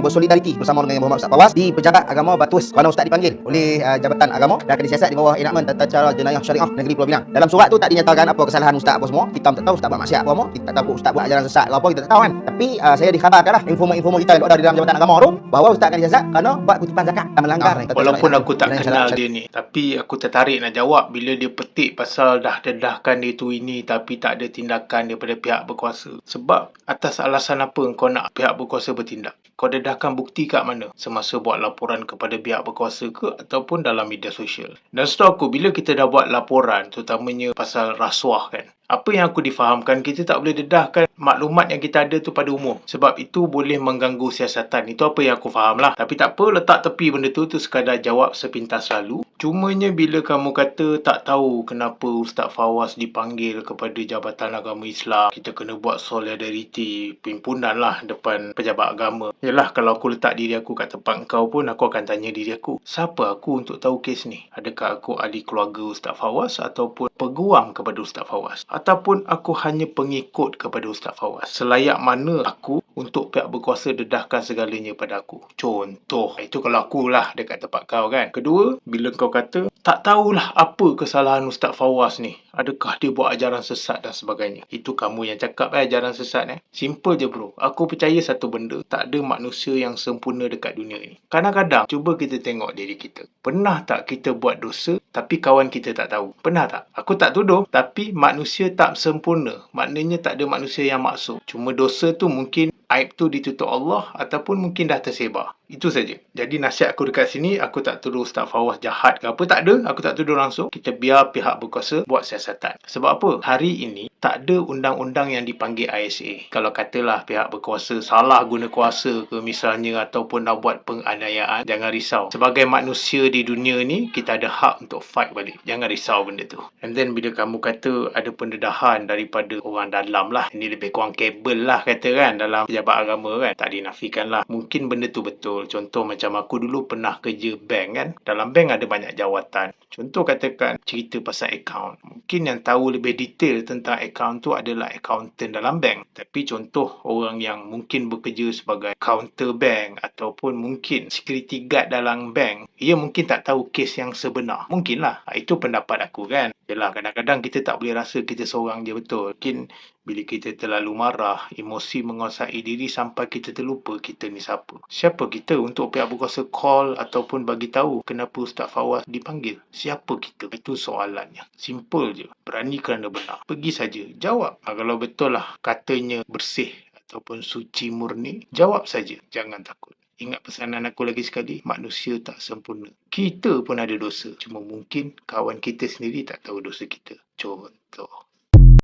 bersolidariti bersama dengan Yang Berhormat Ustaz Fawaz di Pejabat Agama Batu Us kerana Ustaz dipanggil oleh Jabatan Agama dan akan disiasat di bawah enakmen Tata Cara Jenayah Syariah Negeri Pulau Pinang. Dalam surat tu tak dinyatakan apa kesalahan Ustaz apa semua. Kita tak tahu Ustaz buat maksiat apa semua. Kita tak tahu Ustaz buat ajaran sesat ke apa, kita tak tahu kan. Tapi saya dikhabarkan lah info-info kita yang ada di dalam Jabatan Agama tu bahawa Ustaz akan disiasat kerana buat kutipan zakat dan melanggar walaupun aku tak kenal dia ni, tapi aku tertarik nak jawab bila dia petik pasal dah dedahkan dia tu ini tapi tak ada tindakan daripada pihak berkuasa. Sebab atas alasan apa kau nak pihak berkuasa bertindak? Kau dedahkan bukti kat mana? Semasa buat laporan kepada pihak berkuasa ke ataupun dalam media sosial? Dan setahu aku, bila kita dah buat laporan terutamanya pasal rasuah kan, apa yang aku difahamkan, kita tak boleh dedahkan maklumat yang kita ada tu pada umum. Sebab itu boleh mengganggu siasatan. Itu apa yang aku faham lah. Tapi tak apa, letak tepi benda tu sekadar jawab sepintas lalu. Cumanya bila kamu kata tak tahu kenapa Ustaz Fawaz dipanggil kepada Jabatan Agama Islam, kita kena buat solidariti pimpinan lah depan pejabat agama. Yalah, kalau aku letak diri aku kat tempat kau pun, aku akan tanya diri aku, siapa aku untuk tahu kes ni? Adakah aku ahli keluarga Ustaz Fawaz ataupun peguam kepada Ustaz Fawaz? Ataupun aku hanya pengikut kepada Ustaz Fawaz? Selayak mana aku untuk pihak berkuasa dedahkan segalanya pada aku? Contoh, itu kalau aku lah dekat tempat kau kan. Kedua, bila kau kata tak tahulah apa kesalahan Ustaz Fawaz ni, adakah dia buat ajaran sesat dan sebagainya, itu kamu yang cakap ajaran sesat. Simple je bro. Aku percaya satu benda, tak ada manusia yang sempurna dekat dunia ni. Kadang-kadang cuba kita tengok diri kita. Pernah tak kita buat dosa tapi kawan kita tak tahu? Pernah tak? Aku tak tuduh, tapi manusia tak sempurna. Maknanya tak ada manusia yang maksum. Cuma dosa tu mungkin aib tu ditutup Allah ataupun mungkin dah tersebar. Itu saja. Jadi nasihat aku dekat sini, aku tak tuduh Ustaz Fawaz jahat ke apa, tak ada. Aku tak tuduh langsung. Kita biar pihak berkuasa buat siasatan. Sebab apa? Hari ini tak ada undang-undang yang dipanggil ISA. Kalau katalah pihak berkuasa salah guna kuasa ke misalnya ataupun nak buat penganiayaan, jangan risau. Sebagai manusia di dunia ni, kita ada hak untuk fight balik. Jangan risau benda tu. And then bila kamu kata ada pendedahan daripada orang dalam lah, ini lebih kurang kabel lah kata kan, dalam pejabat agama kan, tak dinafikan lah. Mungkin benda tu betul. Contoh macam aku dulu pernah kerja bank kan. Dalam bank ada banyak jawatan. Contoh katakan cerita pasal akaun. Mungkin yang tahu lebih detail tentang akaun tu adalah accountant dalam bank. Tapi contoh orang yang mungkin bekerja sebagai counter bank ataupun mungkin security guard dalam bank, ia mungkin tak tahu kes yang sebenar. Mungkinlah. Itu pendapat aku kan. Yalah, kadang-kadang kita tak boleh rasa kita seorang je betul. Mungkin bila kita terlalu marah, emosi menguasai diri sampai kita terlupa kita ni siapa. Siapa kita untuk pihak berkuasa call ataupun bagi tahu kenapa Ustaz Fawaz dipanggil? Siapa kita? Itu soalannya. Simple je. Berani kerana benar. Pergi saja. Jawab. Kalau betul lah katanya bersih ataupun suci murni, jawab saja. Jangan takut. Ingat pesanan aku lagi sekali, manusia tak sempurna. Kita pun ada dosa. Cuma mungkin kawan kita sendiri tak tahu dosa kita. Contoh.